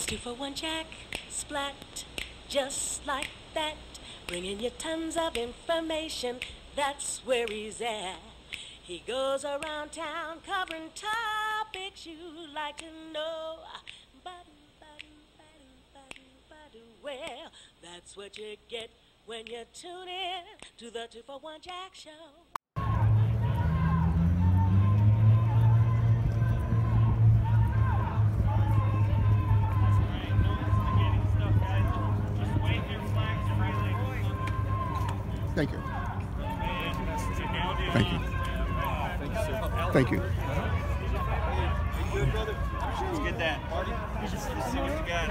It's 2 for 1 Jack, splat, just like that. Bringing you tons of information, that's where he's at. He goes around town covering topics you'd like to know. Well, that's what you get when you tune in to the 2 for 1 Jack Show. Thank you. Thank you. Thank you. Let's get that. Let's see what you got.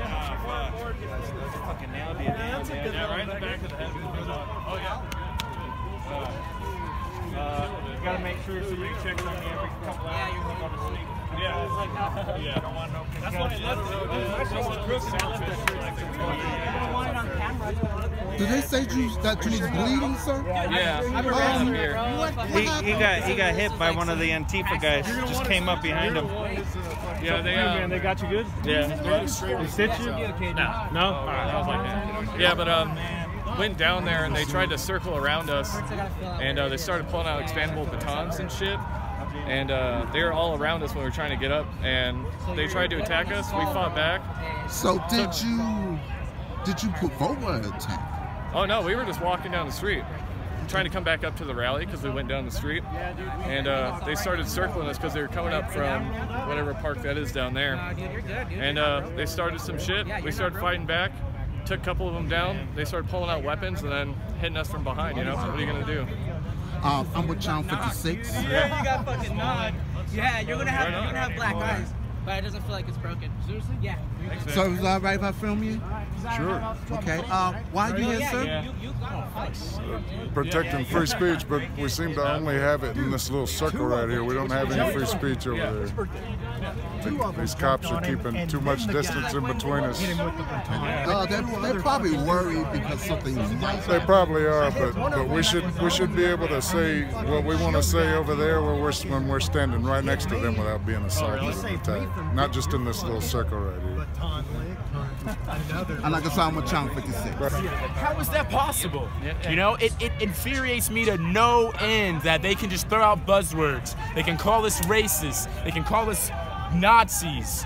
Fucking nailed it. Yeah, right in the back of the head. Oh, yeah. You gotta make sure so you check on me every couple hours. Yeah, you're on the sneak. Yeah. Yeah. I don't want no. That's what it left. I want it on camera. Did they say that you was bleeding, sir? Yeah. He got hit by one of the Antifa guys. Just came up behind him. Yeah, they got you good? Yeah. They sit you? No. No? All right, I was like that. Yeah, but went down there and they tried to circle around us, and they started pulling out expandable batons and shit. And they were all around us when we were trying to get up, and they tried to attack us. We fought back. So did you provoke an attack? Oh no, we were just walking down the street, trying to come back up to the rally because we went down the street, and they started circling us because they were coming up from whatever park that is down there. And they started some shit. We started fighting back, took a couple of them down. They started pulling out weapons and then hitting us from behind. You know, what are you gonna do? I'm with Channel 56. Yeah, you got fucking nod. Yeah, you're gonna have black eyes, but it doesn't feel like it's broken. Seriously? Yeah. So is it all right if I film you? Sure. Okay. Why are you here, sir? Yeah. Protecting free speech, but we seem to only have it in this little circle right here. We don't have any free speech over there. These cops are keeping too much distance in between us. They're probably worried because something's right. They probably are, but we should be able to say what we want to say over there when we're standing right next to them without being assaulted and attacked. Not just in this little circle right here. And like I said, I'm with Channel 56. How is that possible? You know, it infuriates me to no end that they can just throw out buzzwords. They can call us racist. They can call us Nazis,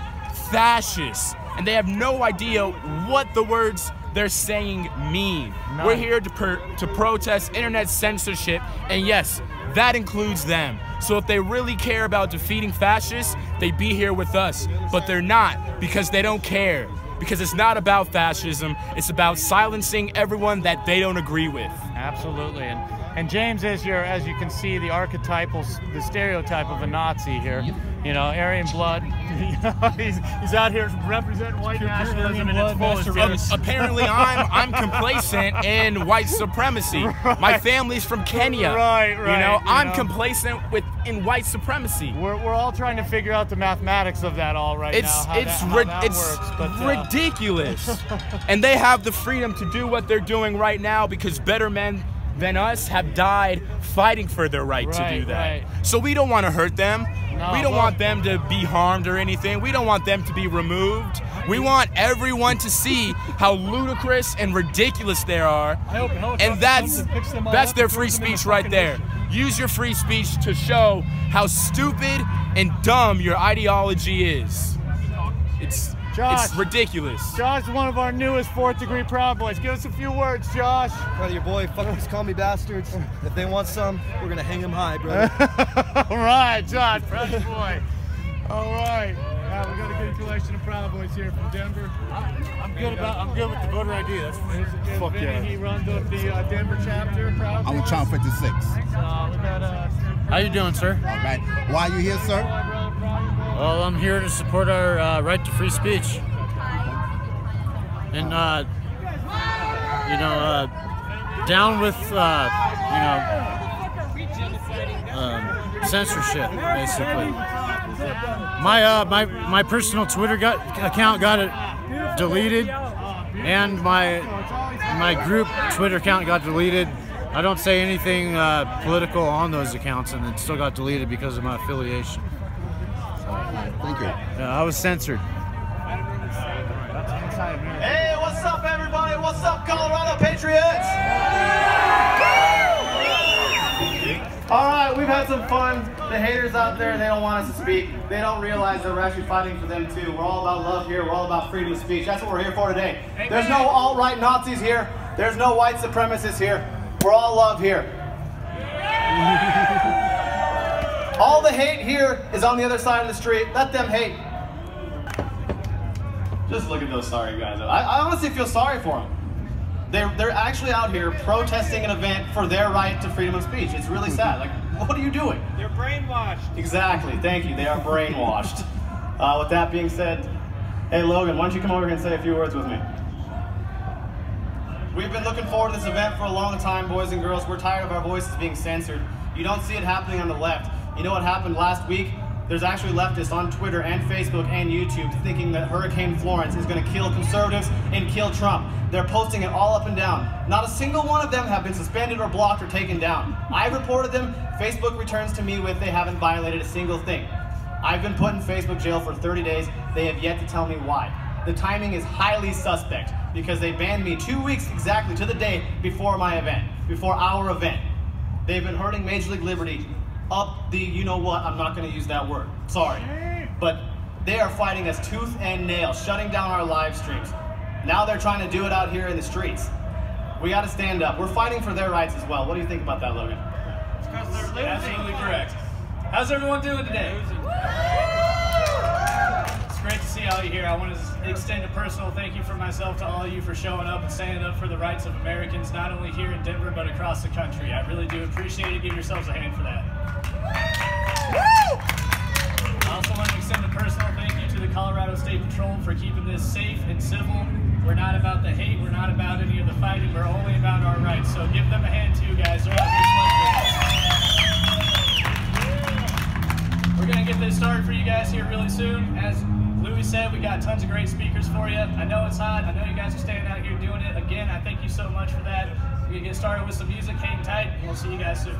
fascists, and they have no idea what the words they're saying mean. None. We're here to protest internet censorship, and yes, that includes them. So if they really care about defeating fascists, they'd be here with us. But they're not, because they don't care. Because it's not about fascism, it's about silencing everyone that they don't agree with. Absolutely. And James is as you can see, the stereotype of a Nazi here. You know, Aryan blood. he's out here representing white nationalism and it's full of apparently I'm complacent in white supremacy. Right. My family's from Kenya. Right. You know, I'm complacent in white supremacy. We're all trying to figure out the mathematics of that all right now. It's ridiculous. And they have the freedom to do what they're doing right now because better men than us have died fighting for their right to do that. Right. So we don't want to hurt them. No, we don't want them to be harmed or anything. We don't want them to be removed. We want everyone to see how ludicrous and ridiculous they are. And that's their free speech right there. Use your free speech to show how stupid and dumb your ideology is. It's ridiculous. Josh is one of our newest 4th Degree Proud Boys. Give us a few words, Josh. Brother, your boy, fuck these call me bastards. If they want some, we're gonna hang them high, brother. All right, Josh, Proud Boy. All right. Yeah, we got a good collection of Proud Boys here from Denver. I'm good with the voter ID. That's fuck yeah. He runs the Denver chapter. Proud I'm with Channel 56. We got, how you doing, sir? All right. Why are you here, sir? Well, I'm here to support our right to free speech. And, down with, censorship, basically. My personal Twitter account got it deleted, and my group Twitter account got deleted. I don't say anything political on those accounts, and it still got deleted because of my affiliation. Thank you. I was censored. Hey, what's up, everybody? What's up, Colorado Patriots? All right, we've had some fun. The haters out there, they don't want us to speak. They don't realize that we're actually fighting for them too. We're all about love here. We're all about freedom of speech. That's what we're here for today. There's no alt-right Nazis here. There's no white supremacists here. We're all love here. All the hate here is on the other side of the street. Let them hate. Just look at those sorry guys. I honestly feel sorry for them. They're actually out here protesting an event for their right to freedom of speech. It's really sad. Like, what are you doing? They're brainwashed. Exactly. Thank you. They are brainwashed. With that being said, hey Logan, why don't you come over here and say a few words with me? We've been looking forward to this event for a long time, boys and girls. We're tired of our voices being censored. You don't see it happening on the left. You know what happened last week? There's actually leftists on Twitter and Facebook and YouTube thinking that Hurricane Florence is going to kill conservatives and kill Trump. They're posting it all up and down. Not a single one of them have been suspended or blocked or taken down. I've reported them. Facebook returns to me with they haven't violated a single thing. I've been put in Facebook jail for 30 days. They have yet to tell me why. The timing is highly suspect because they banned me 2 weeks exactly to the day before my event, before our event. They've been hurting Major League Liberty up the, you know what, I'm not going to use that word, sorry. But they are fighting us tooth and nail, shutting down our live streams. Now they're trying to do it out here in the streets. We got to stand up. We're fighting for their rights as well. What do you think about that, Logan? It's because they're losing. Absolutely correct. How's everyone doing today? It's great to see all you here. I want to extend a personal thank you from myself to all of you for showing up and standing up for the rights of Americans, not only here in Denver, but across the country. I really do appreciate it. Give yourselves a hand for that. I also want to extend a personal thank you to the Colorado State Patrol for keeping this safe and civil. We're not about the hate. We're not about any of the fighting. We're only about our rights. So give them a hand too, guys. They're out here. We're going to get this started for you guys here really soon. As Louis said, we got tons of great speakers for you. I know it's hot. I know you guys are standing out here doing it. Again, I thank you so much for that. We're going to get started with some music. Hang tight, and we'll see you guys soon.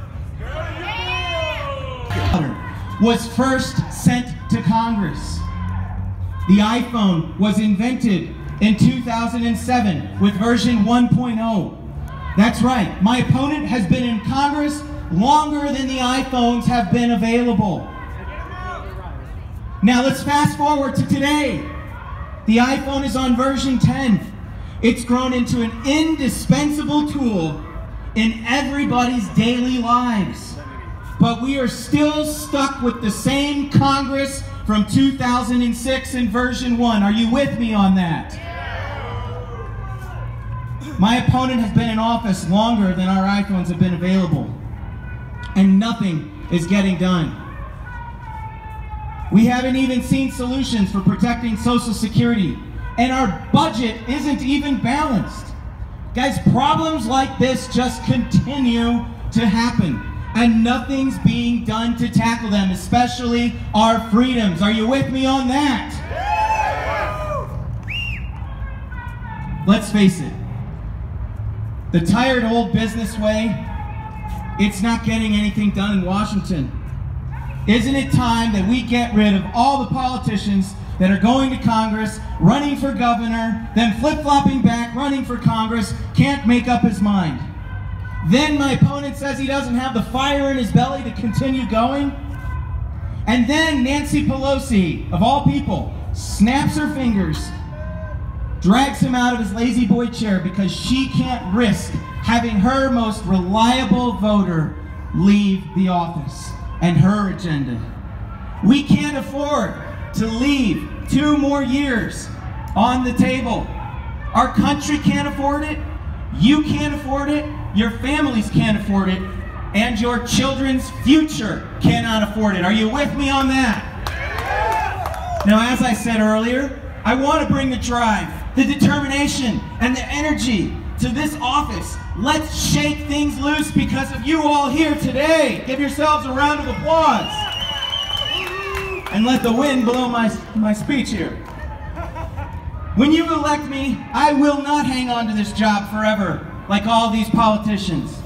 Was first sent to Congress. The iPhone was invented in 2007 with version 1.0. That's right, my opponent has been in Congress longer than the iPhones have been available. Now let's fast forward to today. The iPhone is on version 10. It's grown into an indispensable tool in everybody's daily lives. But we are still stuck with the same Congress from 2006 in version 1. Are you with me on that? My opponent has been in office longer than our iPhones have been available, and nothing is getting done. We haven't even seen solutions for protecting Social Security, and our budget isn't even balanced. Guys, problems like this just continue to happen, and nothing's being done to tackle them, especially our freedoms. Are you with me on that? Let's face it, the tired old business way, it's not getting anything done in Washington. Isn't it time that we get rid of all the politicians that are going to Congress, running for governor, then flip-flopping back, running for Congress, can't make up his mind? Then my opponent says he doesn't have the fire in his belly to continue going. And then Nancy Pelosi, of all people, snaps her fingers, drags him out of his lazy boy chair because she can't risk having her most reliable voter leave the office and her agenda. We can't afford to leave 2 more years on the table. Our country can't afford it. You can't afford it. Your families can't afford it. And your children's future cannot afford it. Are you with me on that? Now, as I said earlier, I want to bring the drive, the determination, and the energy to this office. Let's shake things loose because of you all here today. Give yourselves a round of applause. And let the wind blow my speech here. When you elect me, I will not hang on to this job forever like all these politicians.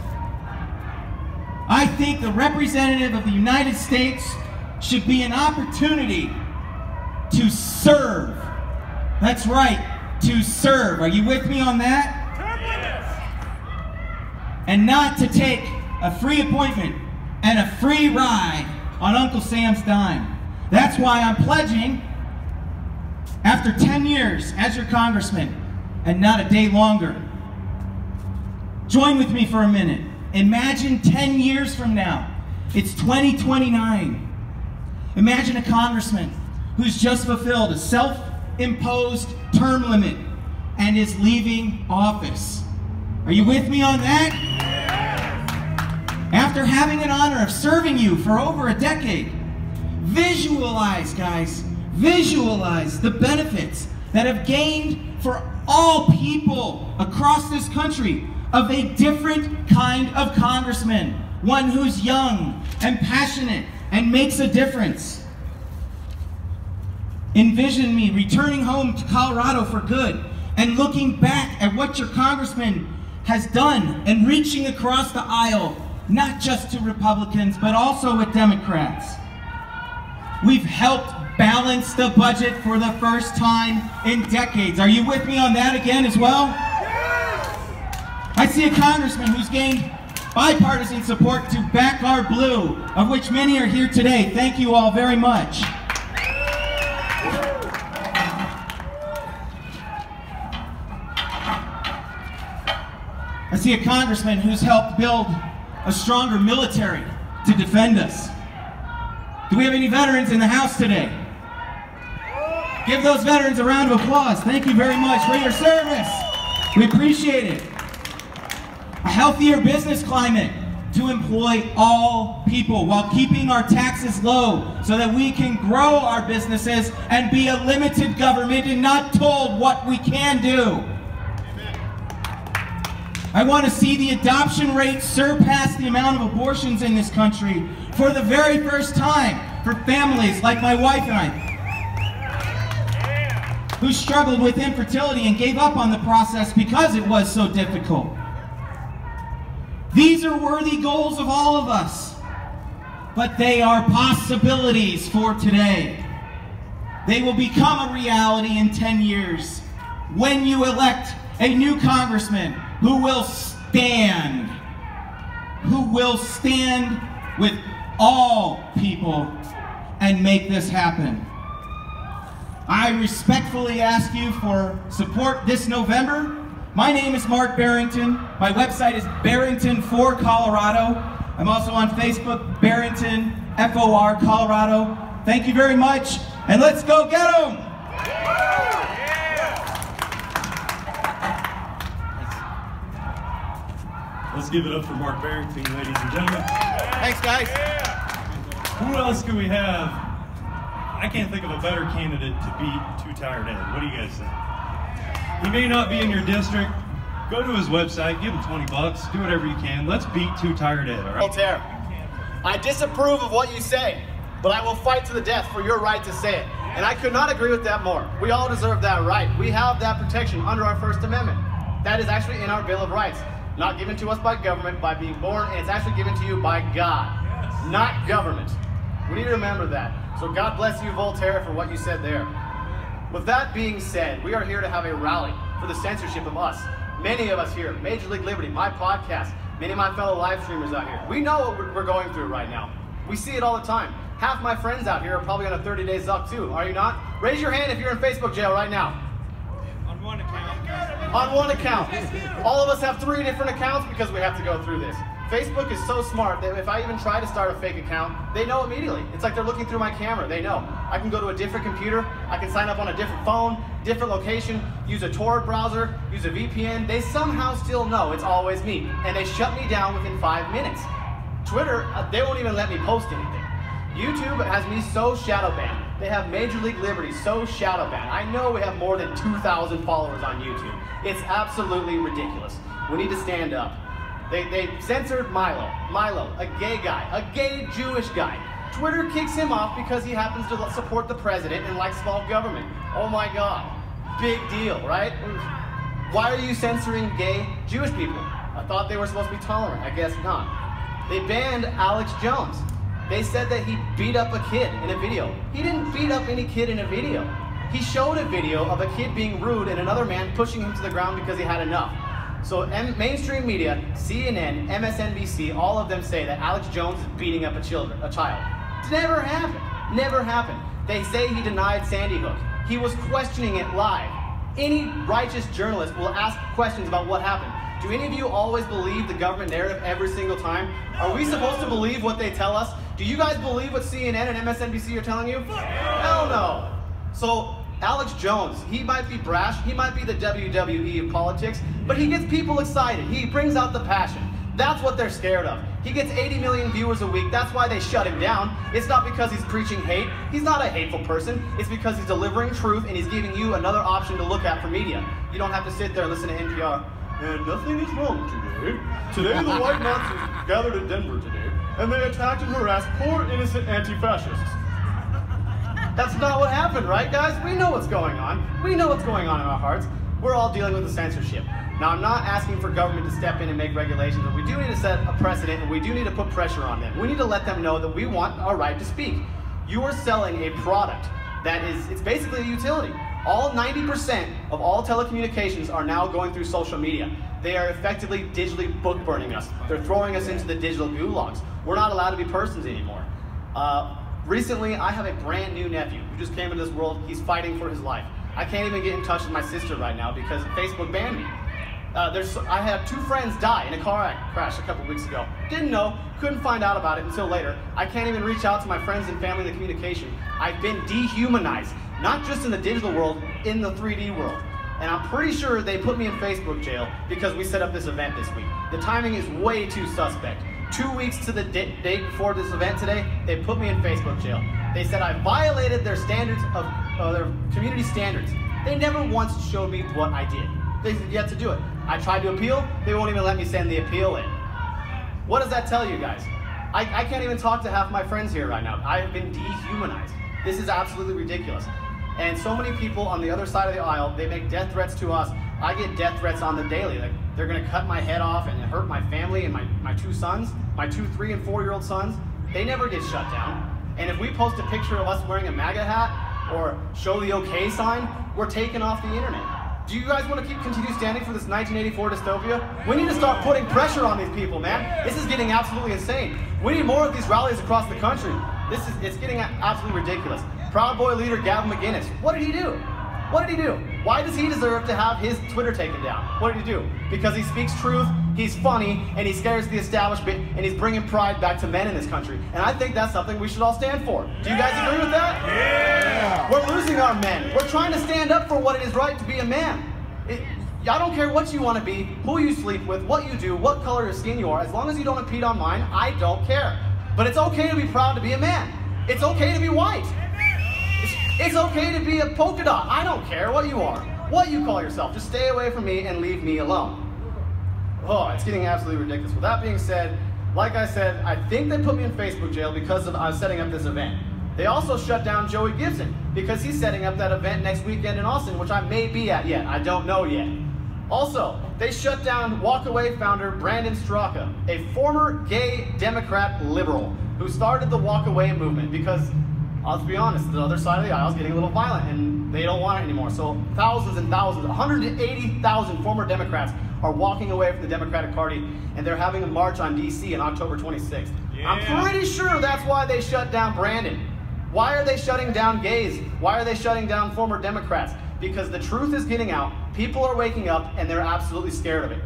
I think the representative of the United States should be an opportunity to serve That's right, to serve. Are you with me on that? And not to take a free appointment and a free ride on Uncle Sam's dime. That's why I'm pledging, after 10 years as your congressman, and not a day longer. Join with me for a minute. Imagine 10 years from now. It's 2029. Imagine a congressman who's just fulfilled a self-imposed term limit and is leaving office. Are you with me on that? After having an honor of serving you for over a decade, visualize, guys, visualize the benefits that have gained for all people across this country of a different kind of congressman, one who's young and passionate and makes a difference. Envision me returning home to Colorado for good and looking back at what your congressman has done and reaching across the aisle, not just to Republicans, but also with Democrats. We've helped balance the budget for the first time in decades. Are you with me on that again as well? I see a congressman who's gained bipartisan support to back our blue, of which many are here today. Thank you all very much. I see a congressman who's helped build a stronger military to defend us. Do we have any veterans in the house today? Give those veterans a round of applause. Thank you very much for your service. We appreciate it. A healthier business climate to employ all people while keeping our taxes low so that we can grow our businesses and be a limited government and not told what we can do. I want to see the adoption rate surpass the amount of abortions in this country for the very first time for families like my wife and I, who struggled with infertility and gave up on the process because it was so difficult. These are worthy goals of all of us, but they are possibilities for today. They will become a reality in 10 years when you elect a new congressman who will stand with all people and make this happen. I respectfully ask you for support this November. My name is Mark Barrington. My website is Barrington for Colorado. I'm also on Facebook, Barrington FOR Colorado. Thank you very much, and let's go get them! Let's give it up for Mark Barrington, ladies and gentlemen. Thanks, guys. Who else do we have? I can't think of a better candidate to beat Too Tired Ed. What do you guys think? He may not be in your district. Go to his website, give him 20 bucks, do whatever you can. Let's beat Too Tired Ed, all right? Voltaire, I disapprove of what you say, but I will fight to the death for your right to say it. And I could not agree with that more. We all deserve that right. We have that protection under our First Amendment. That is actually in our Bill of Rights. Not given to us by government, by being born, and it's actually given to you by God, not government. We need to remember that. So God bless you, Voltaire, for what you said there. With that being said, we are here to have a rally for the censorship of us. Many of us here, Major League Liberty, my podcast, many of my fellow live streamers out here, we know what we're going through right now. We see it all the time. Half my friends out here are probably on a 30-day zuck too, are you not? Raise your hand if you're in Facebook jail right now. On one account. On one account. All of us have 3 different accounts because we have to go through this. Facebook is so smart that if I even try to start a fake account, they know immediately. It's like they're looking through my camera. They know. I can go to a different computer. I can sign up on a different phone, different location, use a Tor browser, use a VPN. They somehow still know it's always me. And they shut me down within 5 minutes. Twitter, they won't even let me post anything. YouTube has me so shadow banned. They have Major League Liberty so shadow banned. I know we have more than 2,000 followers on YouTube. It's absolutely ridiculous. We need to stand up. They censored Milo, a gay guy, a gay Jewish guy. Twitter kicks him off because he happens to support the president and likes small government. Oh my God, big deal, right? Why are you censoring gay Jewish people? I thought they were supposed to be tolerant, I guess not. They banned Alex Jones. They said that he beat up a kid in a video. He didn't beat up any kid in a video. He showed a video of a kid being rude and another man pushing him to the ground because he had enough. So mainstream media, CNN, MSNBC, all of them say that Alex Jones is beating up a child. Never happened. Never happened. They say he denied Sandy Hook. He was questioning it live. Any righteous journalist will ask questions about what happened. Do any of you always believe the government narrative every single time? Are we supposed to believe what they tell us? Do you guys believe what CNN and MSNBC are telling you? Hell no. So Alex Jones, he might be brash, he might be the WWE of politics, but he gets people excited. He brings out the passion. That's what they're scared of. He gets 80 million viewers a week. That's why they shut him down. It's not because he's preaching hate. He's not a hateful person. It's because he's delivering truth and he's giving you another option to look at for media. You don't have to sit there and listen to NPR. And nothing is wrong today. Today the white Nazis gathered in Denver today, and they attacked and harassed poor innocent anti-fascists. That's not what happened, right, guys? We know what's going on. We know what's going on in our hearts. We're all dealing with the censorship. Now, I'm not asking for government to step in and make regulations, but we do need to set a precedent, and we do need to put pressure on them. We need to let them know that we want our right to speak. You are selling a product that is, it's basically a utility. All 90% of all telecommunications are now going through social media. They are effectively digitally book burning us. They're throwing us into the digital gulags. We're not allowed to be persons anymore. Recently, I have a brand new nephew who just came into this world. He's fighting for his life. I can't even get in touch with my sister right now because Facebook banned me. I had 2 friends die in a car crash a couple weeks ago. Didn't know, couldn't find out about it until later. I can't even reach out to my friends and family in the communication. I've been dehumanized, not just in the digital world, in the 3D world. And I'm pretty sure they put me in Facebook jail because we set up this event this week. The timing is way too suspect. 2 weeks to the date before this event today, they put me in Facebook jail. They said I violated their standards of their community standards. They never once showed me what I did. They've yet to do it. I tried to appeal, they won't even let me send the appeal in. What does that tell you guys? I can't even talk to half my friends here right now. I have been dehumanized. This is absolutely ridiculous. And so many people on the other side of the aisle, they make death threats to us. I get death threats on the daily. Like, they're gonna cut my head off and hurt my family and my 2 sons, my 2, 3, and 4-year-old sons. They never get shut down. And if we post a picture of us wearing a MAGA hat or show the OK sign, we're taken off the internet. Do you guys want to continue standing for this 1984 dystopia? We need to start putting pressure on these people, man. This is getting absolutely insane. We need more of these rallies across the country. It's getting absolutely ridiculous. Proud Boy leader Gavin McInnes, what did he do? What did he do? Why does he deserve to have his Twitter taken down? What did he do? Because he speaks truth, he's funny, and he scares the establishment, and he's bringing pride back to men in this country. And I think that's something we should all stand for. Do you guys agree with that? Yeah! We're losing our men. We're trying to stand up for what it is right to be a man. I don't care what you want to be, who you sleep with, what you do, what color of skin you are. As long as you don't impede on mine, I don't care. But it's okay to be proud to be a man. It's okay to be white. It's okay to be a polka dot. I don't care what you are, what you call yourself. Just stay away from me and leave me alone. Oh, it's getting absolutely ridiculous. With that being said, like I said, I think they put me in Facebook jail because of setting up this event. They also shut down Joey Gibson because he's setting up that event next weekend in Austin, which I may be at yet. I don't know yet. Also, they shut down Walk Away founder Brandon Straka, a former gay Democrat liberal who started the Walk Away movement because, let's be honest, the other side of the aisle is getting a little violent and they don't want it anymore. So thousands and thousands, 180,000 former Democrats are walking away from the Democratic Party, and they're having a march on DC on October 26th. Yeah. I'm pretty sure that's why they shut down Brandon. Why are they shutting down gays? Why are they shutting down former Democrats? Because the truth is getting out, people are waking up, and they're absolutely scared of it.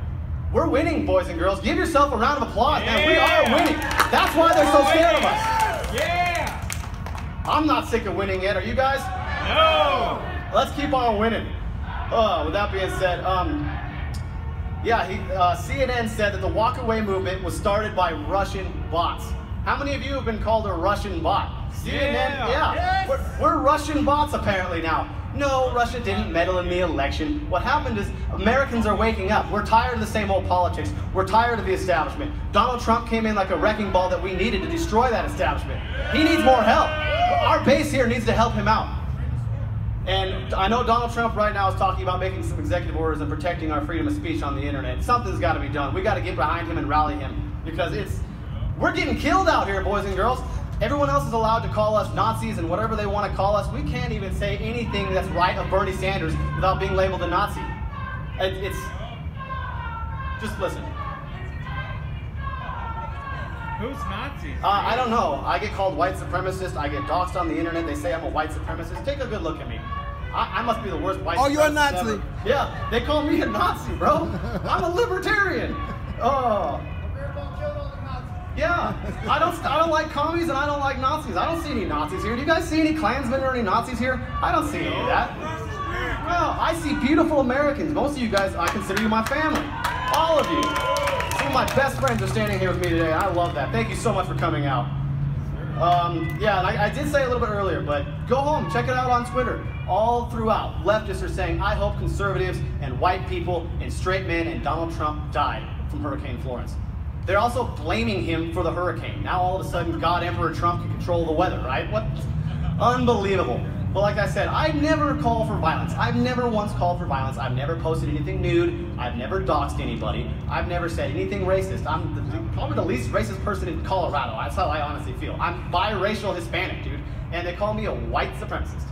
We're winning, boys and girls. Give yourself a round of applause, man. We are winning. That's why they're so scared of us. Yeah! I'm not sick of winning yet. Are you guys? No! Let's keep on winning. With that being said, CNN said that the Walk Away movement was started by Russian bots. How many of you have been called a Russian bot? CNN, yeah. Yes. We're Russian bots apparently now. No, Russia didn't meddle in the election. What happened is Americans are waking up. We're tired of the same old politics. We're tired of the establishment. Donald Trump came in like a wrecking ball that we needed to destroy that establishment. He needs more help. Our base here needs to help him out. And I know Donald Trump right now is talking about making some executive orders and protecting our freedom of speech on the internet. Something's got to be done. We got to get behind him and rally him because we're getting killed out here, boys and girls. Everyone else is allowed to call us Nazis and whatever they want to call us. We can't even say anything that's right of Bernie Sanders without being labeled a Nazi. It's just listen. Who's Nazis? I don't know. I get called white supremacist. I get doxxed on the internet. They say I'm a white supremacist. Take a good look at me. I must be the worst white supremacist. Oh, you're a Nazi. Ever. Yeah, they call me a Nazi, bro. I'm a libertarian. Oh. Yeah, I don't like commies and I don't like Nazis. I don't see any Nazis here. Do you guys see any Klansmen or any Nazis here? I don't see any of that. Well, I see beautiful Americans. Most of you guys, I consider you my family. All of you. Some of my best friends are standing here with me today. I love that. Thank you so much for coming out. Yeah, and I did say a little bit earlier, but go home, check it out on Twitter. All throughout, leftists are saying, I hope conservatives and white people and straight men and Donald Trump died from Hurricane Florence. They're also blaming him for the hurricane. Now all of a sudden, God Emperor Trump can control the weather, right? What? Unbelievable. But like I said, I never call for violence. I've never once called for violence. I've never posted anything nude. I've never doxed anybody. I've never said anything racist. I'm probably the least racist person in Colorado. That's how I honestly feel. I'm biracial Hispanic, dude. And they call me a white supremacist.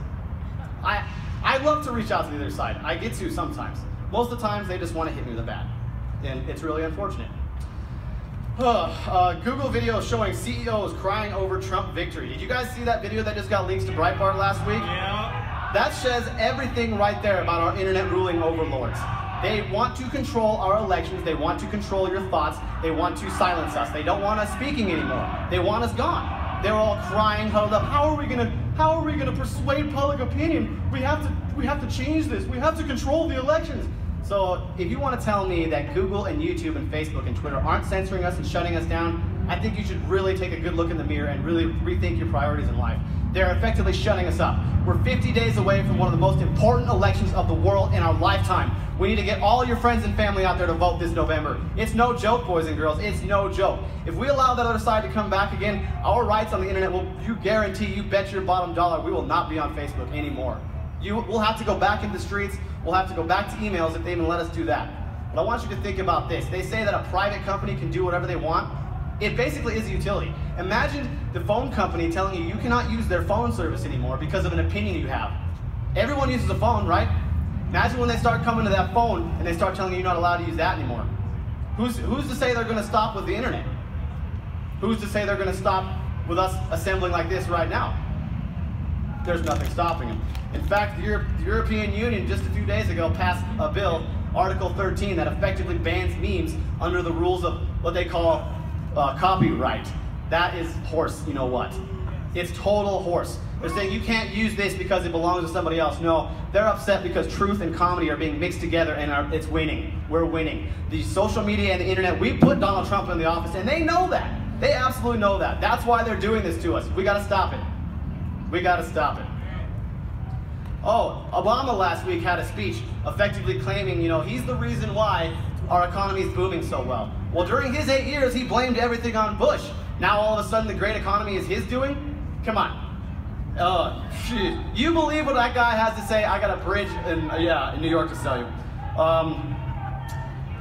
I love to reach out to the other side. I get to sometimes. Most of the times, they just want to hit me with a bat. And it's really unfortunate. Google video showing CEOs crying over Trump victory. Did you guys see that video that just got leaked to Breitbart last week? Yeah. That says everything right there about our internet ruling overlords. They want to control our elections. They want to control your thoughts. They want to silence us. They don't want us speaking anymore. They want us gone. They're all crying, huddled up. How are we gonna persuade public opinion? We have to change this. We have to control the elections. So if you want to tell me that Google and YouTube and Facebook and Twitter aren't censoring us and shutting us down, I think you should really take a good look in the mirror and really rethink your priorities in life. They're effectively shutting us up. We're 50 days away from one of the most important elections of the world in our lifetime. We need to get all your friends and family out there to vote this November. It's no joke, boys and girls. It's no joke. If we allow that other side to come back again, our rights on the internet will, you guarantee, you bet your bottom dollar, we will not be on Facebook anymore. We'll have to go back into the streets. We'll have to go back to emails if they even let us do that. But I want you to think about this. They say that a private company can do whatever they want. It basically is a utility. Imagine the phone company telling you cannot use their phone service anymore because of an opinion you have. Everyone uses a phone, right? Imagine when they start coming to that phone and they start telling you you're not allowed to use that anymore. Who's to say they're going to stop with the internet? Who's to say they're going to stop with us assembling like this right now? There's nothing stopping them. In fact, the European Union just a few days ago passed a bill, Article 13, that effectively bans memes under the rules of what they call copyright. That is horse, you know what? It's total horse. They're saying you can't use this because it belongs to somebody else. No, they're upset because truth and comedy are being mixed together and it's winning. We're winning. The social media and the internet, we put Donald Trump in the office and they know that. They absolutely know that. That's why they're doing this to us. We gotta stop it. We gotta stop it. Oh, Obama last week had a speech effectively claiming, you know, he's the reason why our economy is booming so well. Well, during his 8 years, he blamed everything on Bush. Now all of a sudden the great economy is his doing? Come on. Shit. You believe what that guy has to say? I got a bridge in New York to sell you.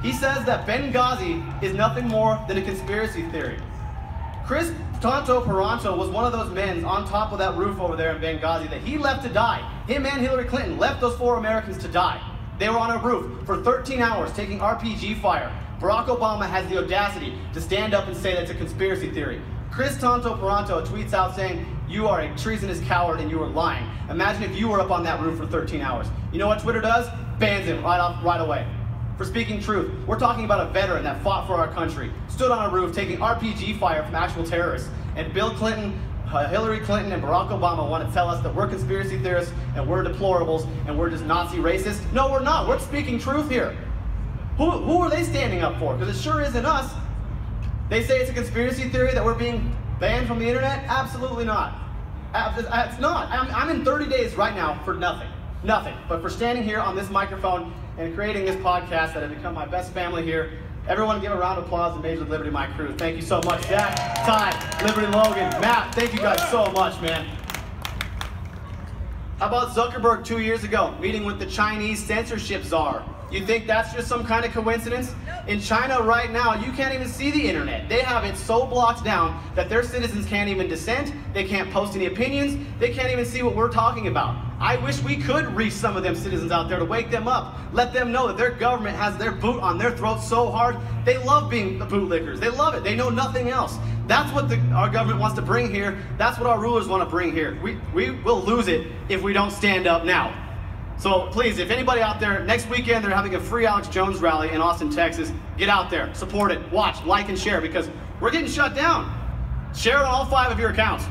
He says that Benghazi is nothing more than a conspiracy theory. Chris Tonto Peranto was one of those men on top of that roof over there in Benghazi that he left to die. Him and Hillary Clinton left those 4 Americans to die. They were on a roof for 13 hours taking RPG fire. Barack Obama has the audacity to stand up and say that's a conspiracy theory. Chris Tonto Peranto tweets out saying, "You are a treasonous coward and you are lying." Imagine if you were up on that roof for 13 hours. You know what Twitter does? Bans him right away. For speaking truth. We're talking about a veteran that fought for our country, stood on a roof taking RPG fire from actual terrorists. And Bill Clinton, Hillary Clinton, and Barack Obama want to tell us that we're conspiracy theorists and we're deplorables and we're just Nazi racists. No, we're not. We're speaking truth here. Who are they standing up for? Because it sure isn't us. They say it's a conspiracy theory that we're being banned from the internet? Absolutely not. It's not. I'm in 30 days right now for nothing. Nothing. But for standing here on this microphone and creating this podcast that has become my best family here. Everyone give a round of applause to Major Liberty, my crew. Thank you so much, Jack, Ty, Liberty Logan, Matt. Thank you guys so much, man. How about Zuckerberg 2 years ago, meeting with the Chinese censorship czar? You think that's just some kind of coincidence? In China right now, you can't even see the internet. They have it so blocked down that their citizens can't even dissent, they can't post any opinions, they can't even see what we're talking about. I wish we could reach some of them citizens out there to wake them up, let them know that their government has their boot on their throat so hard. They love being the bootlickers. They love it. They know nothing else. That's what our government wants to bring here. That's what our rulers want to bring here. We will lose it if we don't stand up now. So please, if anybody out there, next weekend they're having a free Alex Jones rally in Austin, Texas. Get out there, support it, watch, like, and share, because we're getting shut down. Share on all 5 of your accounts.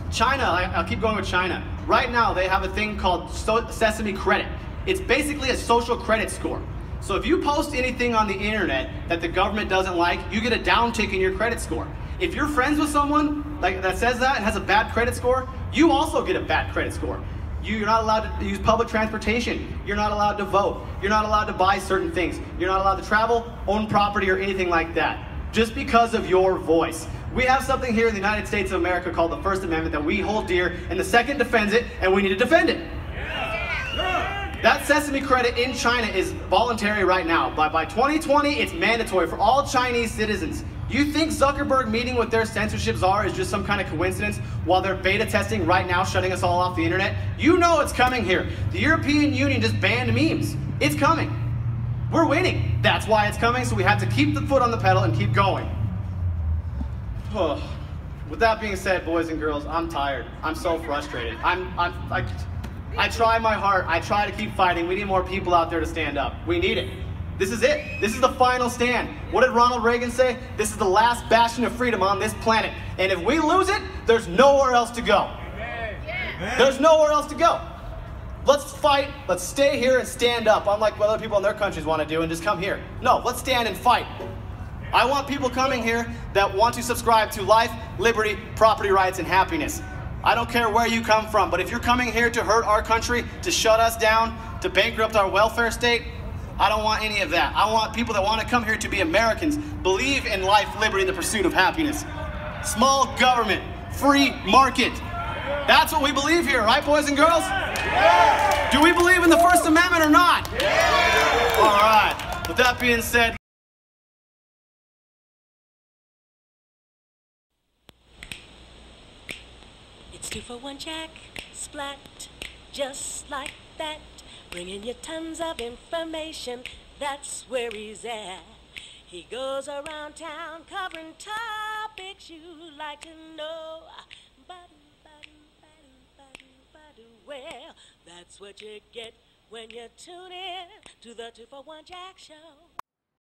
China, I'll keep going with China. Right now they have a thing called Sesame Credit. It's basically a social credit score. So if you post anything on the internet that the government doesn't like, you get a downtick in your credit score. If you're friends with someone that says that and has a bad credit score, you also get a bad credit score. You're not allowed to use public transportation. You're not allowed to vote. You're not allowed to buy certain things. You're not allowed to travel, own property, or anything like that, just because of your voice. We have something here in the United States of America called the First Amendment that we hold dear, and the Second defends it, and we need to defend it. That Sesame Credit in China is voluntary right now. By 2020, it's mandatory for all Chinese citizens. You think Zuckerberg meeting with their censorship czar is just some kind of coincidence while they're beta testing right now, shutting us all off the internet? You know it's coming here. The European Union just banned memes. It's coming. We're winning. That's why it's coming, so we have to keep the foot on the pedal and keep going. With that being said, boys and girls, I'm tired. I'm so frustrated. I try my heart. I try to keep fighting. We need more people out there to stand up. We need it. This is it. This is the final stand. What did Ronald Reagan say? This is the last bastion of freedom on this planet. And if we lose it, there's nowhere else to go. There's nowhere else to go. Let's fight. Let's stay here and stand up, unlike what other people in their countries want to do, and just come here. No, let's stand and fight. I want people coming here that want to subscribe to life, liberty, property rights, and happiness. I don't care where you come from, but if you're coming here to hurt our country, to shut us down, to bankrupt our welfare state, I don't want any of that. I want people that want to come here to be Americans, believe in life, liberty, and the pursuit of happiness. Small government, free market. That's what we believe here, right, boys and girls? Yeah. Do we believe in the First Amendment or not? Yeah. All right. With that being said, it's 2 for 1 Jack, splat, just like that. Bringing you tons of information, that's where he's at. He goes around town covering topics you'd like to know. Well, that's what you get when you tune in to the 2 for 1 Jack Show.